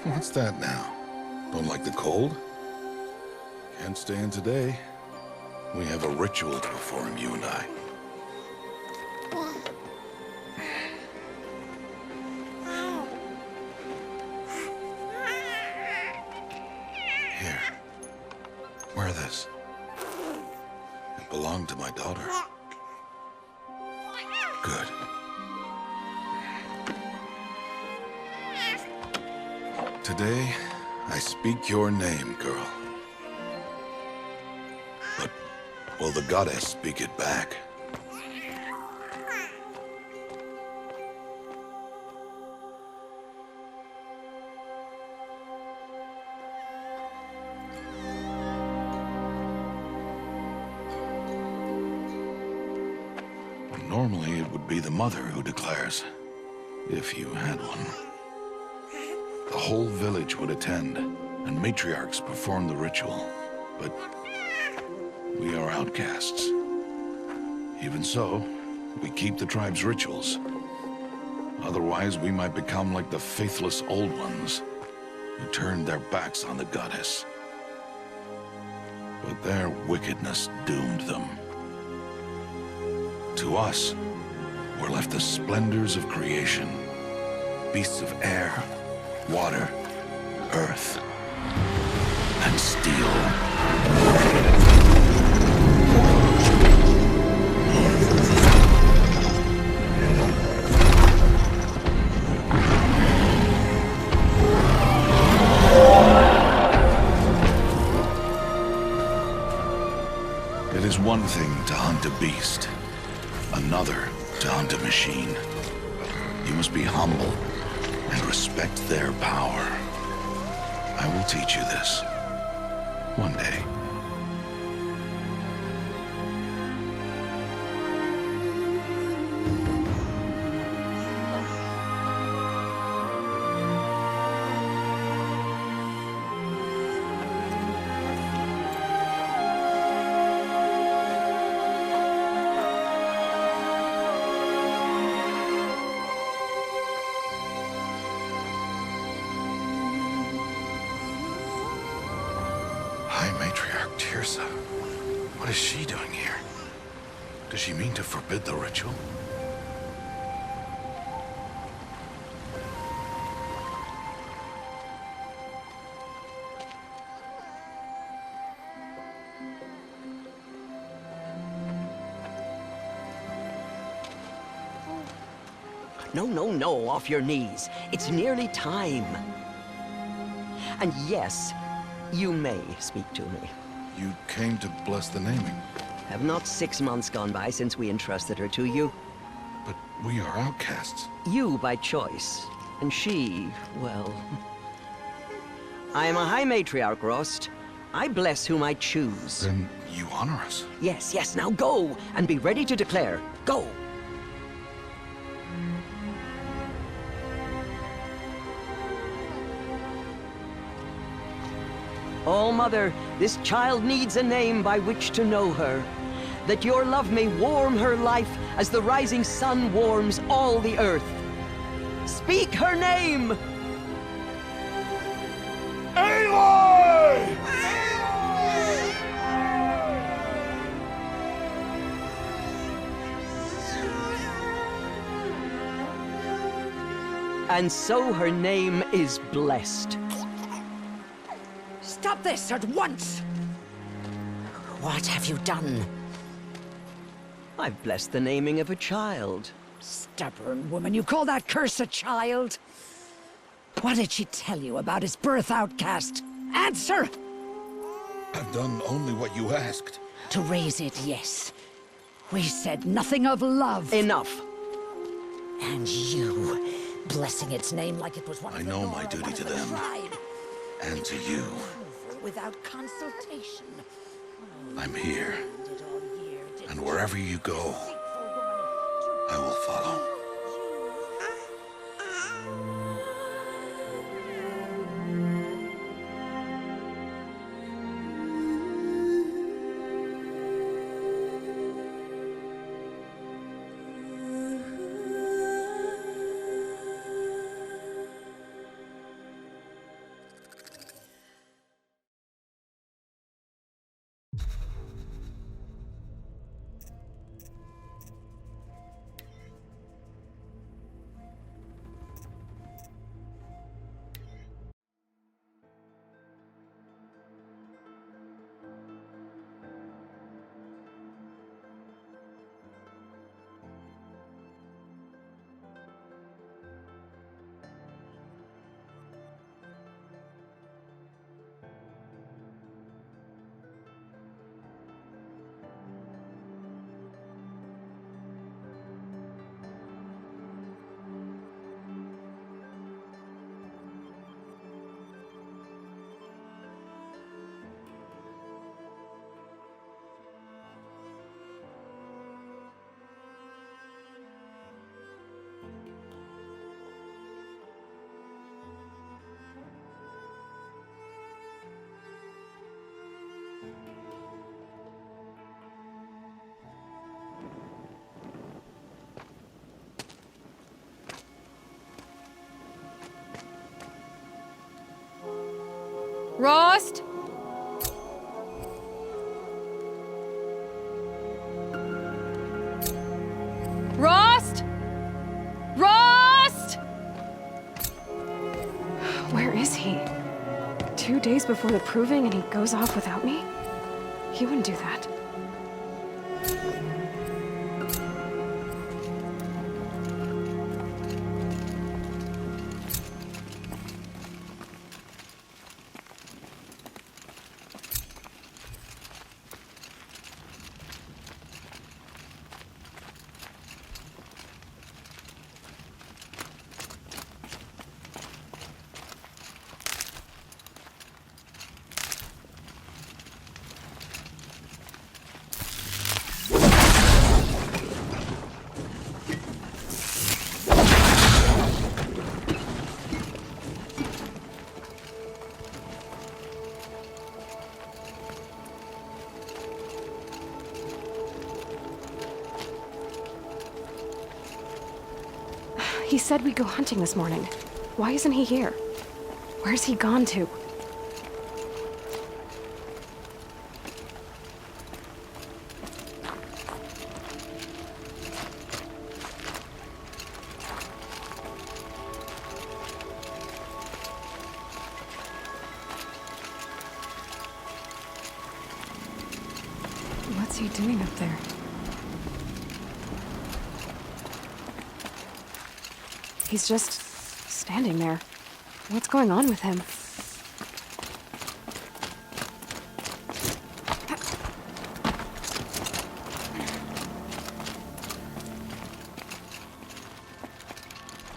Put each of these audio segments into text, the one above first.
What's that now? Don't like the cold? Can't stay in today. We have a ritual to perform, you and I. Here. Wear this. It belonged to my daughter. Good. Today, I speak your name, girl. But will the goddess speak it back? Normally, it would be the mother who declares, if you had one. The whole village would attend, and matriarchs perform the ritual. But we are outcasts. Even so, we keep the tribe's rituals. Otherwise, we might become like the faithless old ones, who turned their backs on the goddess. But their wickedness doomed them. To us, were left the splendors of creation, beasts of air, water, earth, and steel. It is one thing to hunt a beast, another to hunt a machine. You must be humble and respect their power. I will teach you this. One day. Matriarch Tirsa. What is she doing here? Does she mean to forbid the ritual? No, off your knees. It's nearly time. And yes, you may speak to me. You came to bless the naming. Have not 6 months gone by since we entrusted her to you? But we are outcasts. You by choice, and she, well... I am a High Matriarch, Rost. I bless whom I choose. Then you honor us. Yes, now go, and be ready to declare. Go! Oh, Mother, this child needs a name by which to know her, that your love may warm her life as the rising sun warms all the earth. Speak her name! Aloy! And so her name is blessed. Stop this at once! What have you done? I've blessed the naming of a child. Stubborn woman, you call that curse a child? What did she tell you about his birth, outcast? Answer! I've done only what you asked. To raise it, yes. We said nothing of love. Enough. And you, blessing its name like it was one I of the know Nora, my duty one of to the them. tribe. And to you. Without consultation. I'm here. And wherever you go, I will follow. Rost? Rost? Rost? Where is he? 2 days before the proving and he goes off without me? He wouldn't do that. He said we'd go hunting this morning. Why isn't he here? Where's he gone to? What's he doing up there? He's just standing there. What's going on with him?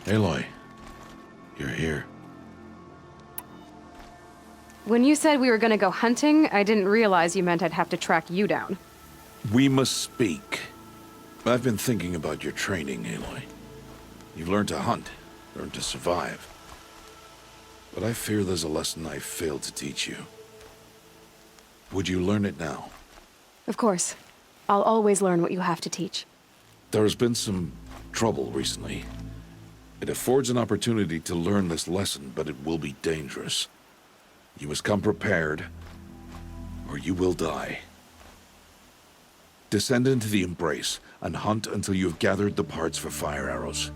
Aloy, you're here. When you said we were gonna go hunting, I didn't realize you meant I'd have to track you down. We must speak. I've been thinking about your training, Aloy. You've learned to hunt, learned to survive. But I fear there's a lesson I failed to teach you. Would you learn it now? Of course. I'll always learn what you have to teach. There has been some trouble recently. It affords an opportunity to learn this lesson, but it will be dangerous. You must come prepared, or you will die. Descend into the Embrace, and hunt until you have gathered the parts for fire arrows.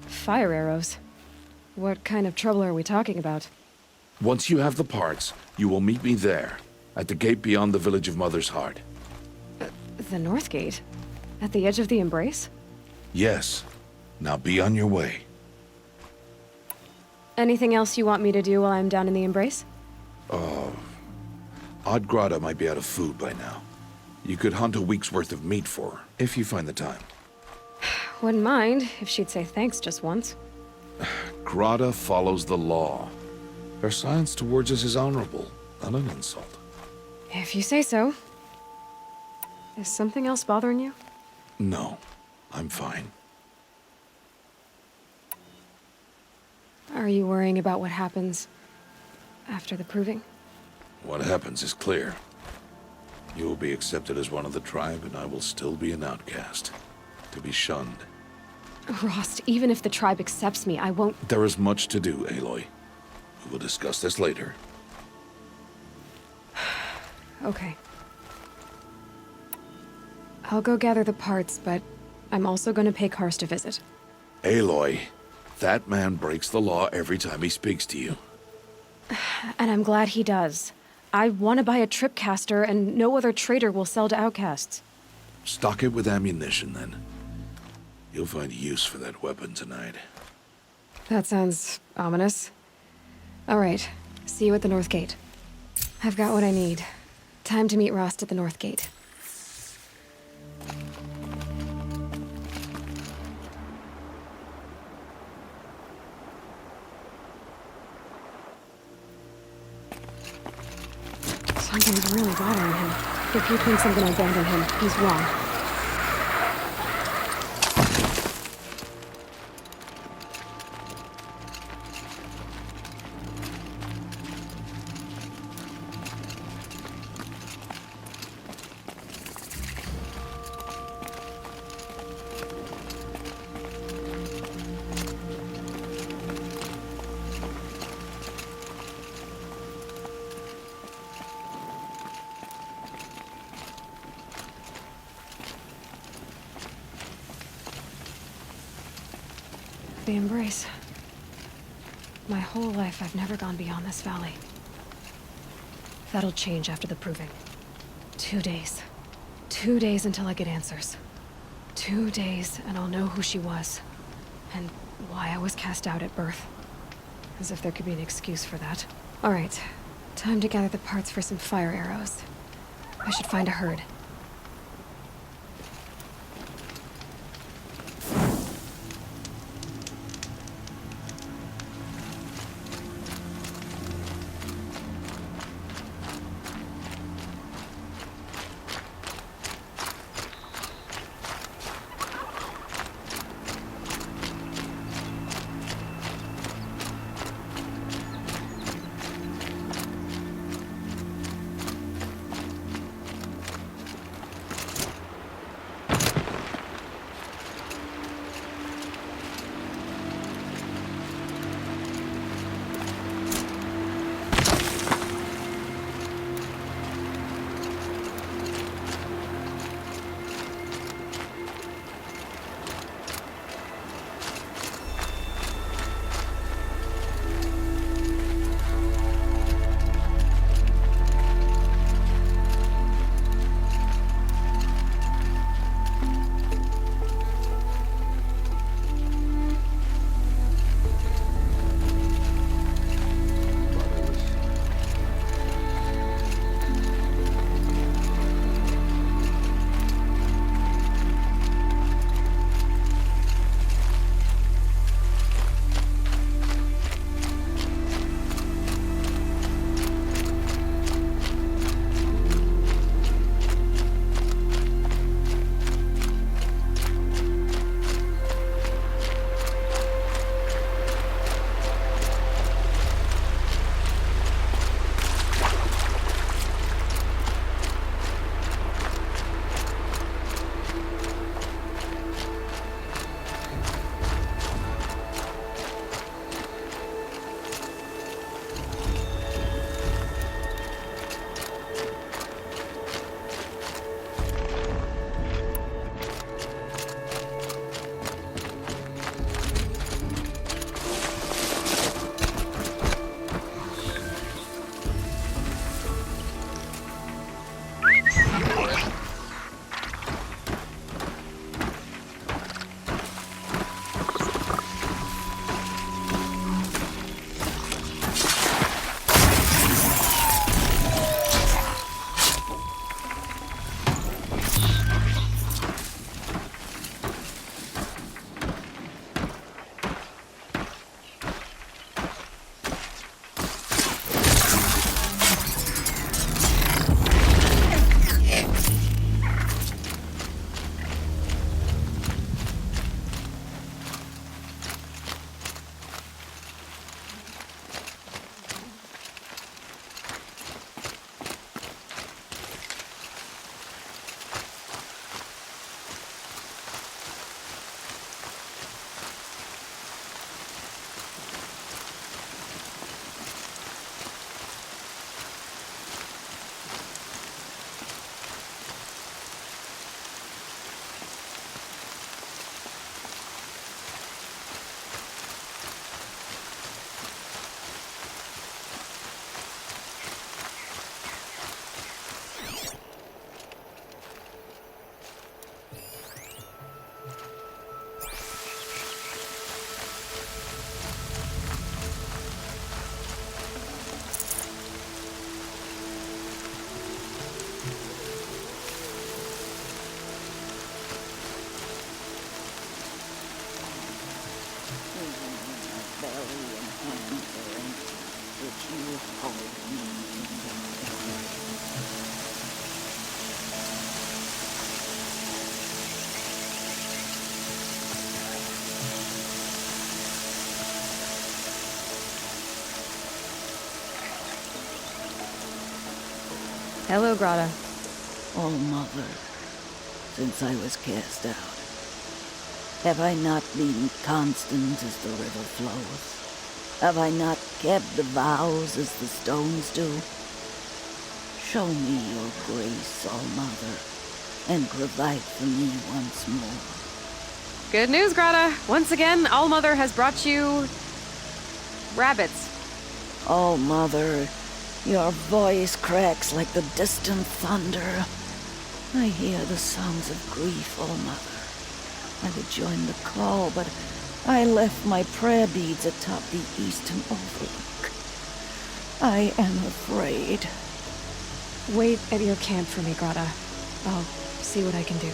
Fire arrows? What kind of trouble are we talking about? Once you have the parts, you will meet me there, at the gate beyond the village of Mother's Heart. The North Gate? At the edge of the Embrace? Yes. Now be on your way. Anything else you want me to do while I'm down in the Embrace? Oddgrada might be out of food by now. You could hunt a week's worth of meat for her, if you find the time. Wouldn't mind if she'd say thanks just once. Grada follows the law. Her silence towards us is honorable, not an insult. If you say so. Is something else bothering you? No, I'm fine. Are you worrying about what happens after the proving? What happens is clear. You will be accepted as one of the tribe, and I will still be an outcast, to be shunned. Rost, even if the tribe accepts me, I won't... There is much to do, Aloy. We will discuss this later. Okay. I'll go gather the parts, but I'm also gonna pay Karst a visit. Aloy, that man breaks the law every time he speaks to you. And I'm glad he does. I want to buy a tripcaster, and no other trader will sell to outcasts. Stock it with ammunition, then. You'll find use for that weapon tonight. That sounds ominous. All right, see you at the North Gate. I've got what I need. Time to meet Rost at the North Gate. Something's really bothering him. If he thinks I'm gonna abandon him, he's wrong. The embrace. My whole life, I've never gone beyond this valley. That'll change after the proving. 2 days. 2 days until I get answers. 2 days, and I'll know who she was. And why I was cast out at birth. As if there could be an excuse for that. All right. Time to gather the parts for some fire arrows. I should find a herd. Hello, Grata. Oh, Mother, since I was cast out, have I not been constant as the river flows? Have I not kept the vows as the stones do? Show me your grace, All Mother, and provide for me once more. Good news, Grata. Once again, Allmother has brought you... rabbits. Oh, Mother, your voice cracks like the distant thunder. I hear the sounds of grief, oh, Mother. I would join the call, but I left my prayer beads atop the eastern overlook. I am afraid. Wait at your camp for me, Grata. I'll see what I can do.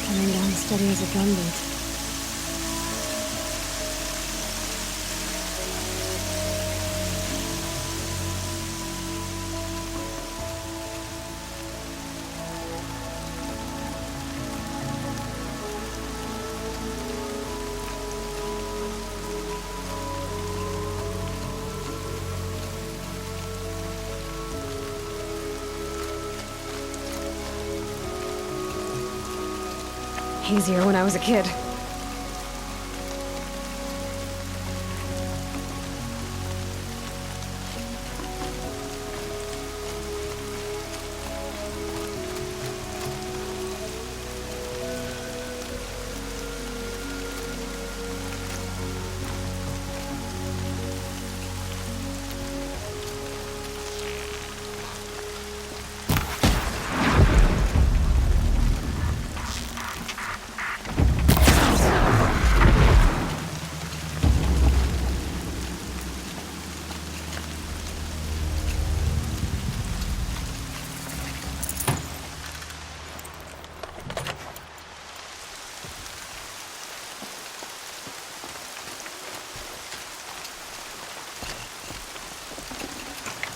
Coming down steady as a drumbeat. Easier when I was a kid.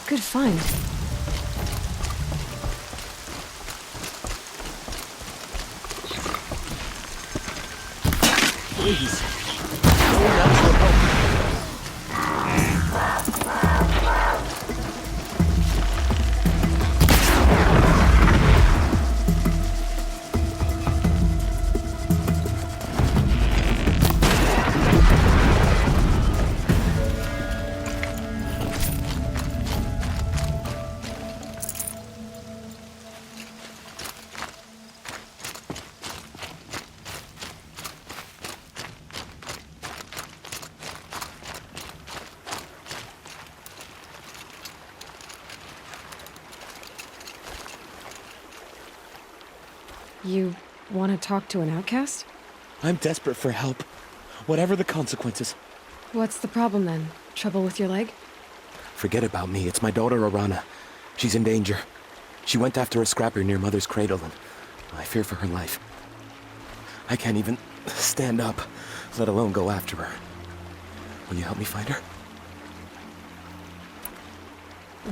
Good find. Please. Your nuts will help. You want to talk to an outcast? I'm desperate for help. Whatever the consequences. What's the problem then? Trouble with your leg? Forget about me. It's my daughter, Arana. She's in danger. She went after a scrapper near Mother's cradle, and I fear for her life. I can't even stand up, let alone go after her. Will you help me find her?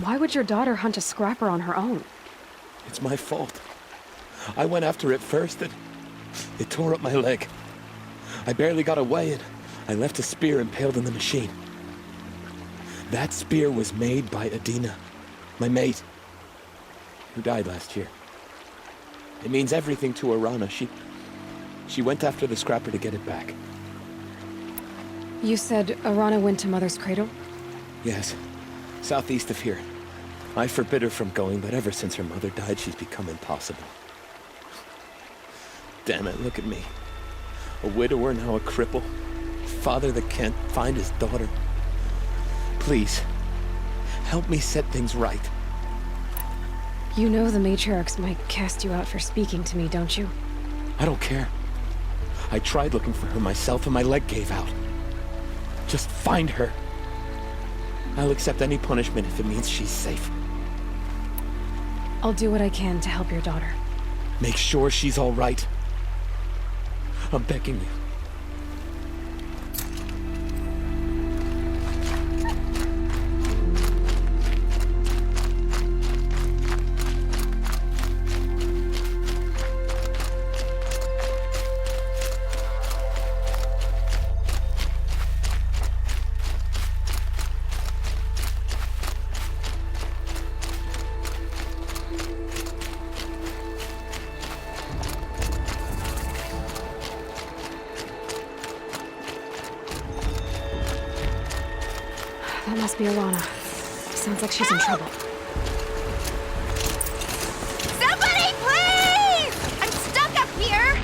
Why would your daughter hunt a scrapper on her own? It's my fault. I went after it first, and it tore up my leg. I barely got away, and I left a spear impaled in the machine. That spear was made by Adina, my mate, who died last year. It means everything to Arana. She went after the scrapper to get it back. You said Arana went to Mother's cradle? Yes, southeast of here. I forbid her from going, but ever since her mother died, she's become impossible. Damn it, look at me. A widower, now a cripple. Father that can't find his daughter. Please, help me set things right. You know the matriarchs might cast you out for speaking to me, don't you? I don't care. I tried looking for her myself and my leg gave out. Just find her. I'll accept any punishment if it means she's safe. I'll do what I can to help your daughter. Make sure she's all right. I'm begging you. That must be Alana. Sounds like she's in trouble. Somebody, please! I'm stuck up here!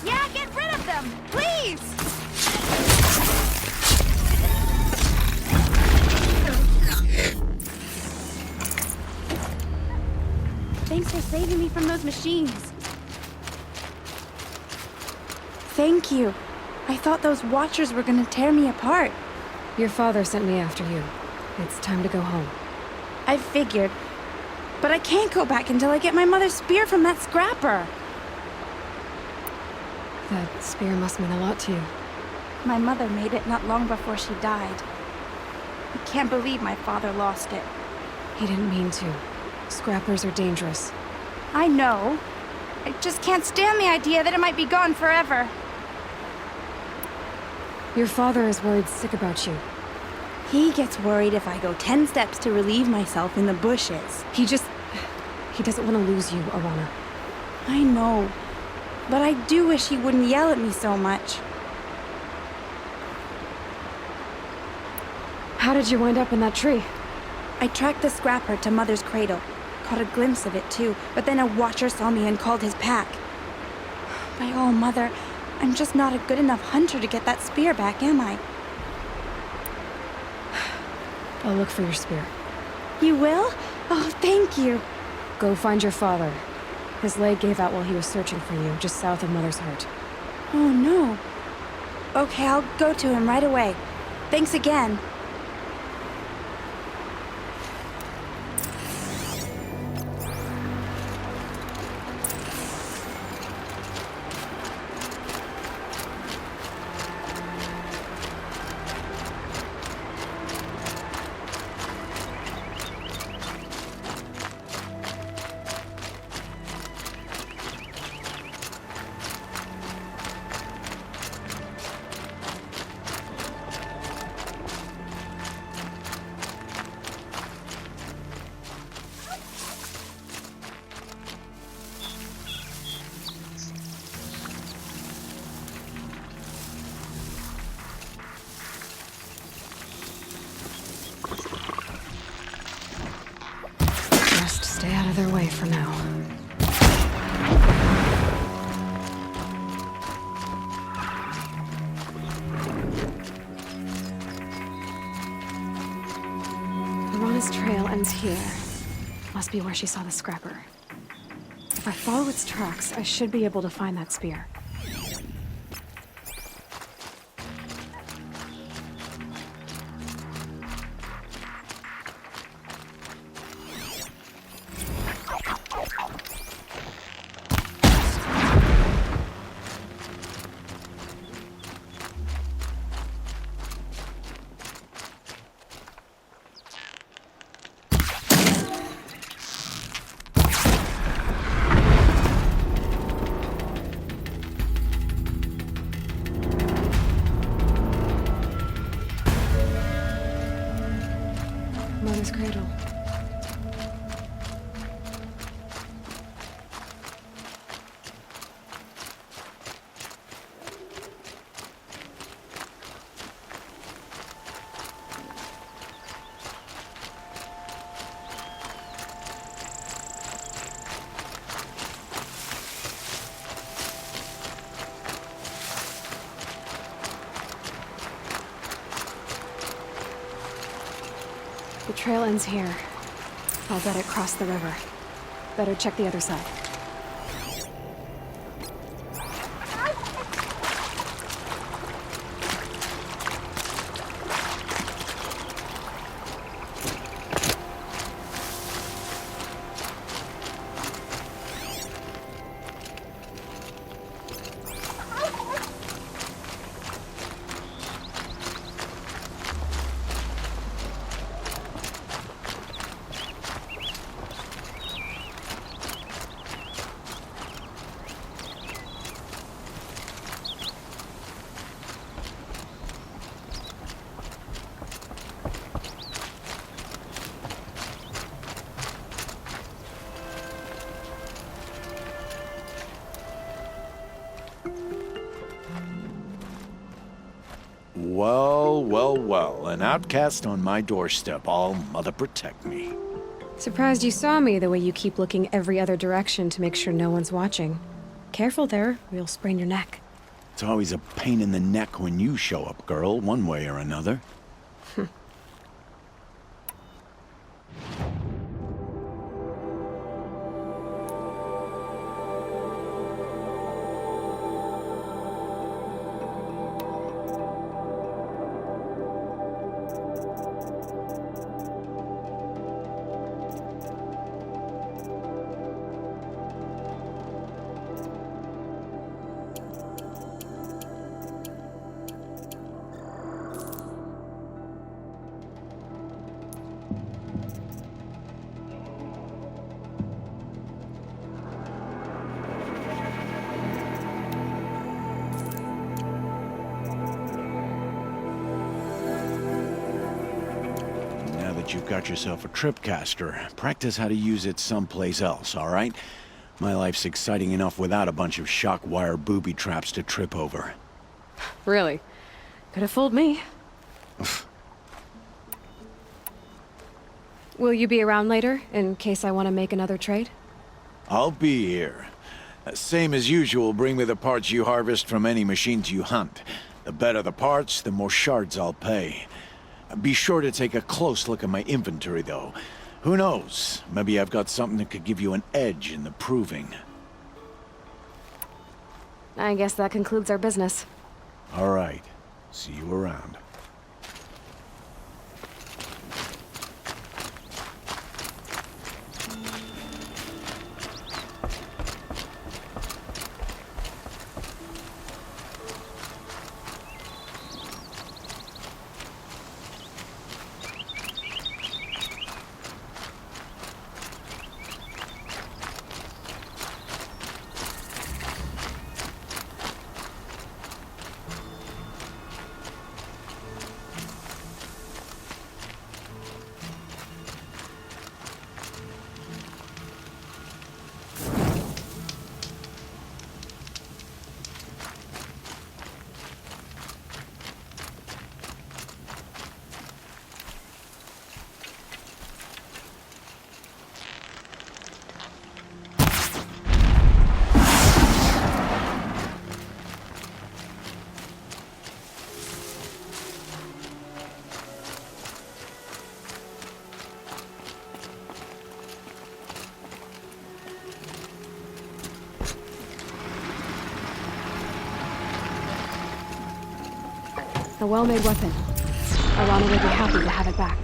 Yeah, get rid of them, please! Thanks for saving me from those machines. Thank you. I thought those Watchers were gonna tear me apart. Your father sent me after you. It's time to go home. I figured. But I can't go back until I get my mother's spear from that scrapper. That spear must mean a lot to you. My mother made it not long before she died. I can't believe my father lost it. He didn't mean to. Scrappers are dangerous. I know. I just can't stand the idea that it might be gone forever. Your father is worried sick about you. He gets worried if I go 10 steps to relieve myself in the bushes. He doesn't want to lose you, Alana. I know. But I do wish he wouldn't yell at me so much. How did you wind up in that tree? I tracked the scrapper to Mother's cradle. Caught a glimpse of it too, but then a Watcher saw me and called his pack. By all, Mother, I'm just not a good enough hunter to get that spear back, am I? I'll look for your spear. You will? Oh, thank you. Go find your father. His leg gave out while he was searching for you, just south of Mother's Heart. Oh, no. Okay, I'll go to him right away. Thanks again. Just stay out of their way for now. Alana's trail ends here. Must be where she saw the scrapper. If I follow its tracks, I should be able to find that spear. Mother's cradle. The trail ends here. I'll bet it crossed the river. Better check the other side. Well, well, well. An outcast on my doorstep. All mother protect me. Surprised you saw me the way you keep looking every other direction to make sure no one's watching. Careful there, or you'll sprain your neck. It's always a pain in the neck when you show up, girl, one way or another. You've got yourself a tripcaster. Practice how to use it someplace else, all right? My life's exciting enough without a bunch of shock wire booby traps to trip over. Really? Could have fooled me. Will you be around later, in case I want to make another trade? I'll be here. Same as usual, bring me the parts you harvest from any machines you hunt. The better the parts, the more shards I'll pay. Be sure to take a close look at my inventory, though. Who knows? Maybe I've got something that could give you an edge in the proving. I guess that concludes our business. All right. See you around. A well-made weapon. Alana would be happy to have it back.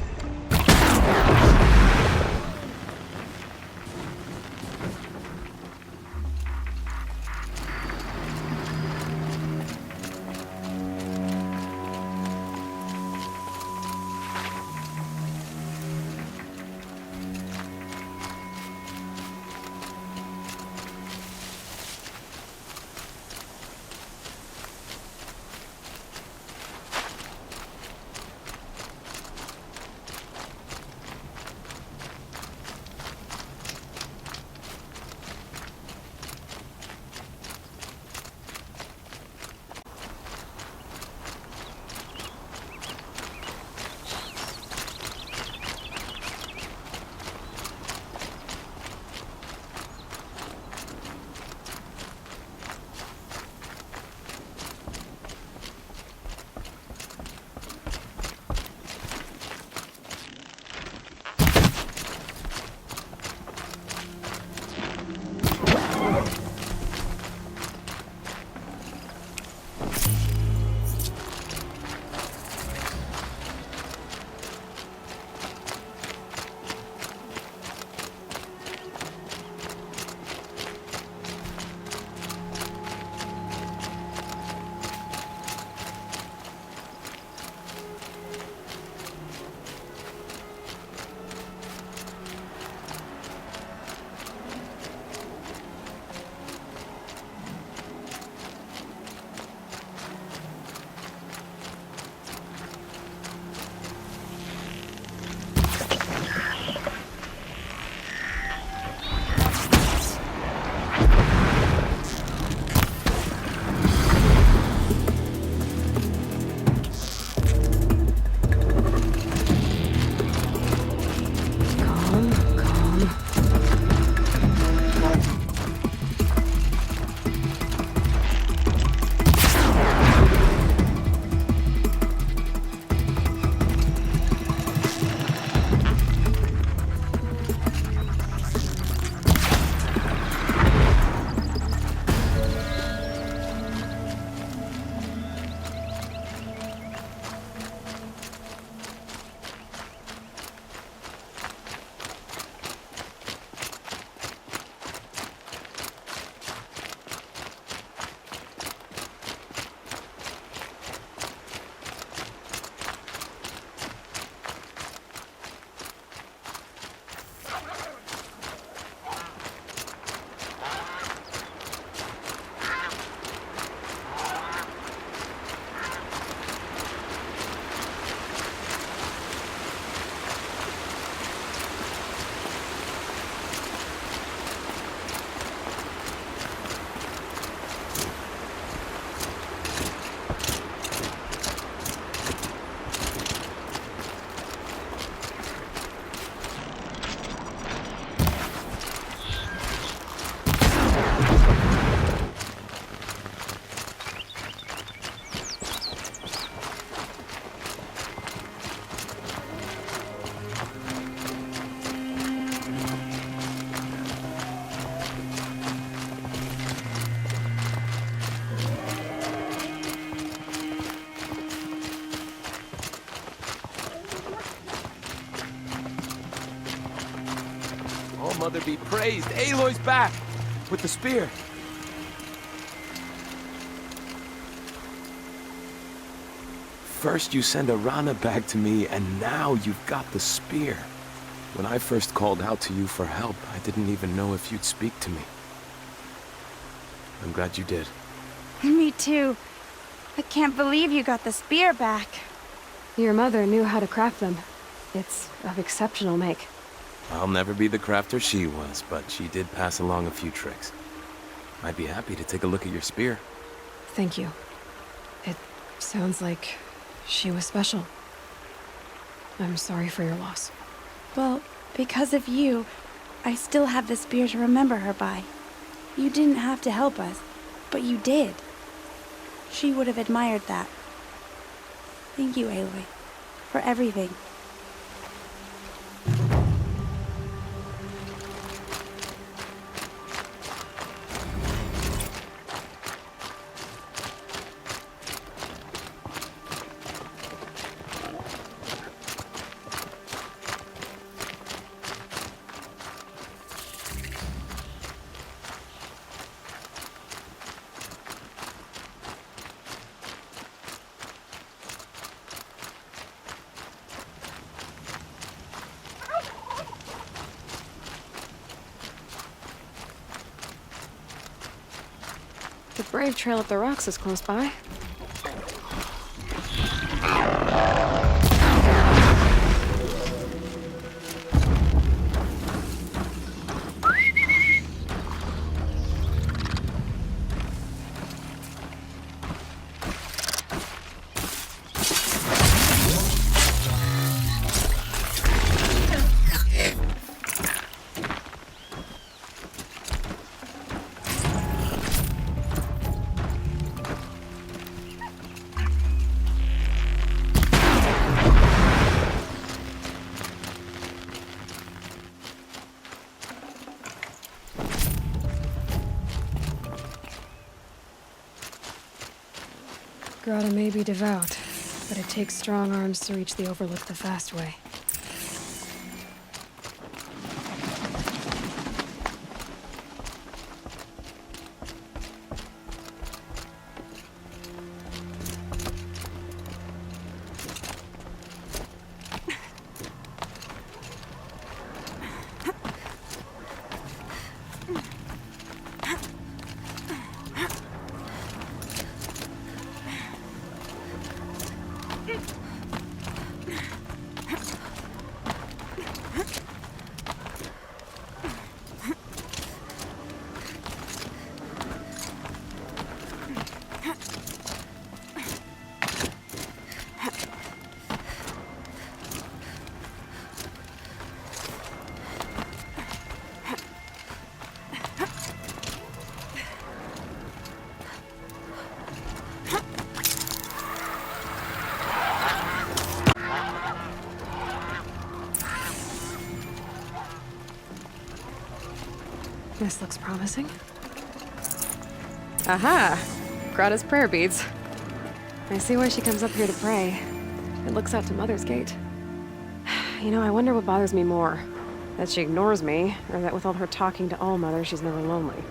mother be praised. Aloy's back! With the spear. First you send Arana back to me, and now you've got the spear. When I first called out to you for help, I didn't even know if you'd speak to me. I'm glad you did. Me too. I can't believe you got the spear back. Your mother knew how to craft them. It's of exceptional make. I'll never be the crafter she was, but she did pass along a few tricks. I'd be happy to take a look at your spear. Thank you. It sounds like she was special. I'm sorry for your loss. Well, because of you, I still have the spear to remember her by. You didn't have to help us, but you did. She would have admired that. Thank you, Aloy, for everything. The Brave Trail up the rocks is close by. Grata may be devout, but it takes strong arms to reach the Overlook the fast way. This looks promising. Aha! Grata's prayer beads. I see why she comes up here to pray. It looks out to Mother's Gate. You know, I wonder what bothers me more. That she ignores me, or that with all her talking to All-Mother, she's never lonely.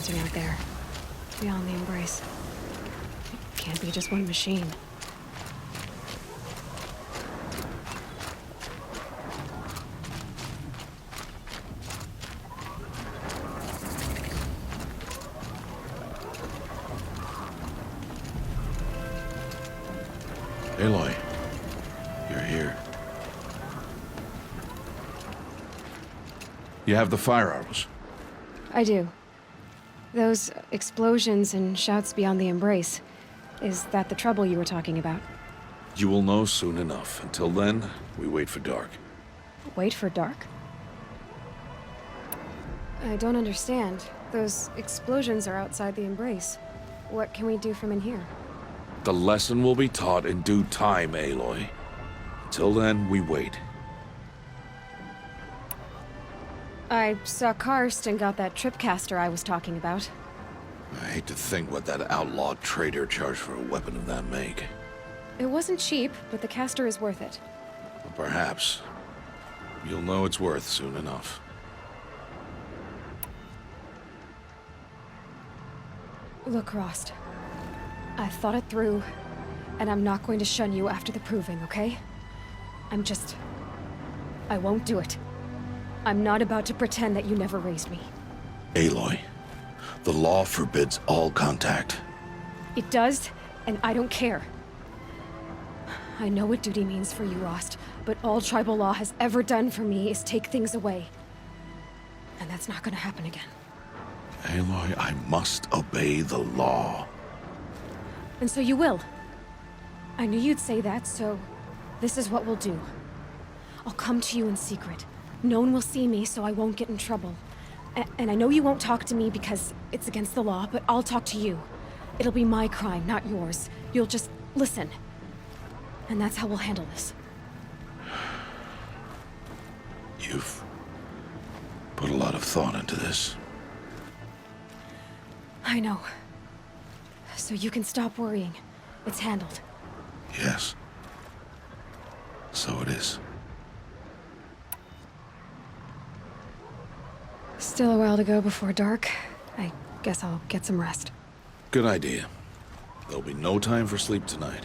planting out there, beyond the embrace. It can't be just one machine. Aloy, you're here. You have the fire arrows. I do. Those explosions and shouts beyond the embrace. Is that the trouble you were talking about? You will know soon enough. Until then, we wait for dark. Wait for dark? I don't understand. Those explosions are outside the embrace. What can we do from in here? The lesson will be taught in due time, Aloy. Till then, we wait. I saw Karst and got that tripcaster I was talking about. I hate to think what that outlaw trader charged for a weapon of that make. It wasn't cheap, but the caster is worth it. Well, perhaps. You'll know it's worth soon enough. Look, Rost. I've thought it through, and I'm not going to shun you after the proving, okay? I won't do it. I'm not about to pretend that you never raised me. Aloy, the law forbids all contact. It does, and I don't care. I know what duty means for you, Rost, but all tribal law has ever done for me is take things away. And that's not gonna happen again. Aloy, I must obey the law. And so you will. I knew you'd say that, so this is what we'll do. I'll come to you in secret. No one will see me, so I won't get in trouble. And I know you won't talk to me because it's against the law, but I'll talk to you. It'll be my crime, not yours. You'll just listen. And that's how we'll handle this. You've put a lot of thought into this. I know. So you can stop worrying. It's handled. Yes. So it is. Still a while to go before dark. I guess I'll get some rest. Good idea. There'll be no time for sleep tonight.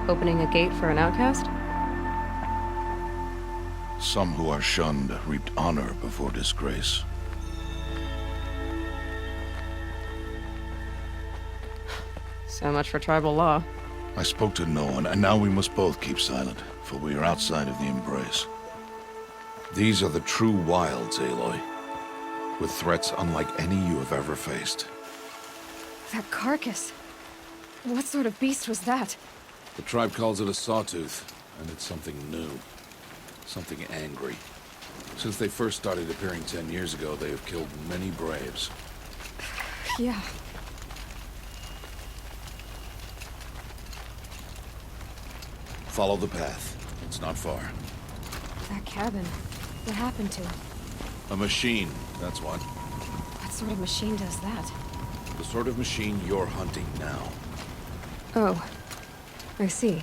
Opening a gate for an outcast? Some who are shunned reaped honor before disgrace. So much for tribal law. I spoke to no one, and now we must both keep silent, for we are outside of the embrace. These are the true wilds, Aloy, with threats unlike any you have ever faced. That carcass. What sort of beast was that? The tribe calls it a sawtooth, and it's something new. Something angry. Since they first started appearing 10 years ago, they have killed many braves. Yeah. Follow the path. It's not far. That cabin. What happened to it? A machine, that's what. What sort of machine does that? The sort of machine you're hunting now. Oh. I see.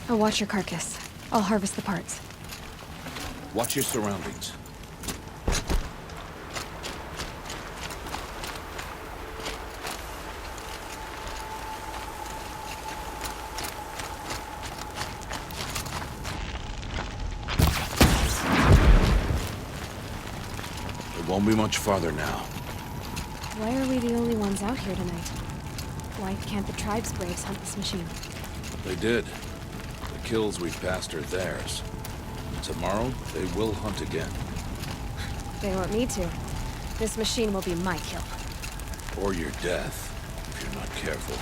I'll watch your carcass. I'll harvest the parts. Watch your surroundings. Won't be much farther now. Why are we the only ones out here tonight? Why can't the tribe's braves hunt this machine? They did. The kills we passed are theirs. Tomorrow, they will hunt again. They won't need to. This machine will be my kill. Or your death, if you're not careful.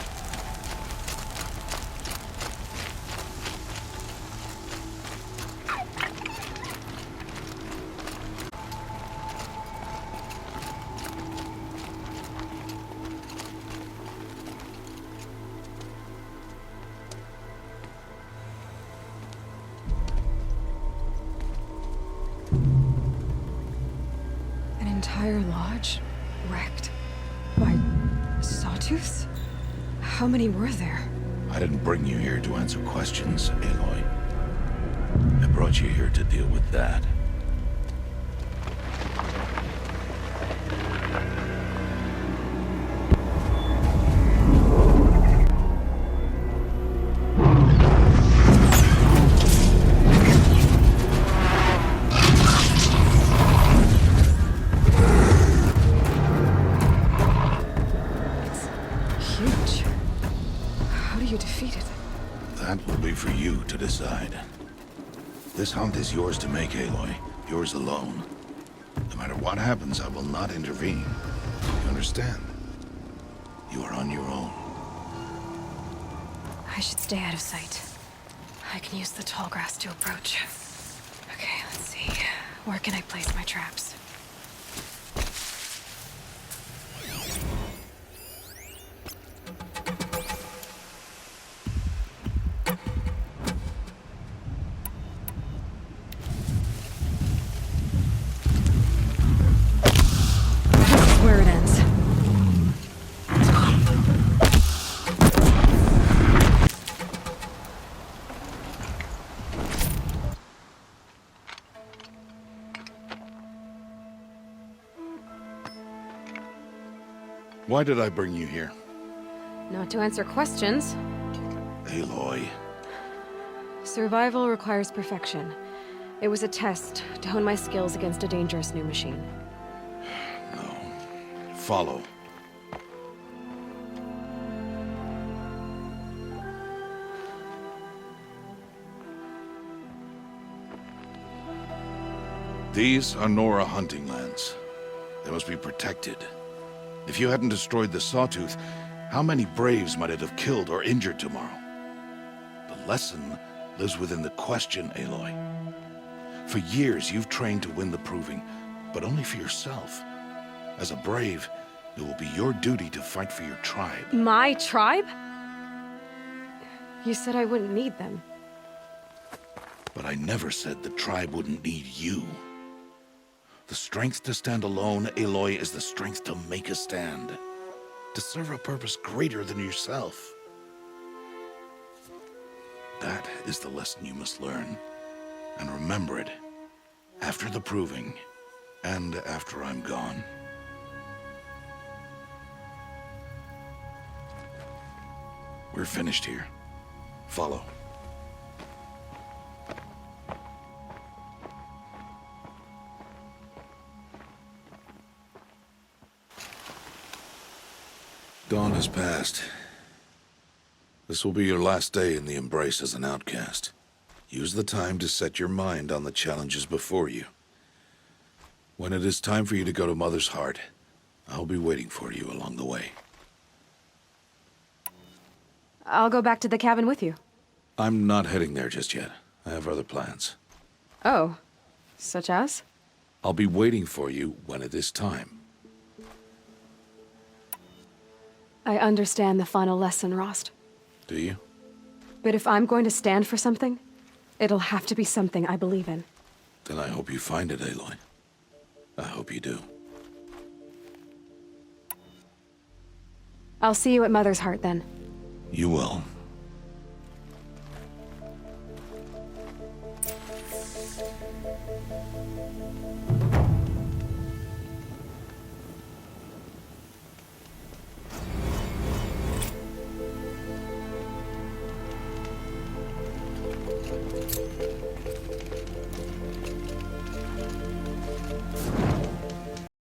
An entire lodge wrecked by sawtooths? How many were there? I didn't bring you here to answer questions, Aloy. I brought you here to deal with that. Huge. How do you defeat it? That will be for you to decide. This hunt is yours to make, Aloy. Yours alone. No matter what happens, I will not intervene. You understand? You are on your own. I should stay out of sight. I can use the tall grass to approach. Okay, let's see. Where can I place my traps? Where it ends. Why did I bring you here? Not to answer questions. Aloy. Survival requires perfection. It was a test to hone my skills against a dangerous new machine. No. Follow. These are Nora hunting lands. They must be protected. If you hadn't destroyed the Sawtooth, how many Braves might it have killed or injured tomorrow? The lesson lives within the question, Aloy. For years, you've trained to win the Proving, but only for yourself. As a Brave, it will be your duty to fight for your tribe. My tribe? You said I wouldn't need them. But I never said the tribe wouldn't need you. The strength to stand alone, Aloy, is the strength to make a stand. To serve a purpose greater than yourself. That is the lesson you must learn. And remember it. After the Proving. And after I'm gone. We're finished here. Follow. Dawn has passed. This will be your last day in the Embrace as an outcast. Use the time to set your mind on the challenges before you. When it is time for you to go to Mother's Heart, I'll be waiting for you along the way. I'll go back to the cabin with you. I'm not heading there just yet. I have other plans. Oh, such as? I'll be waiting for you when it is time. I understand the final lesson, Rost. Do you? But if I'm going to stand for something, it'll have to be something I believe in. Then I hope you find it, Aloy. I hope you do. I'll see you at Mother's Heart then. You will.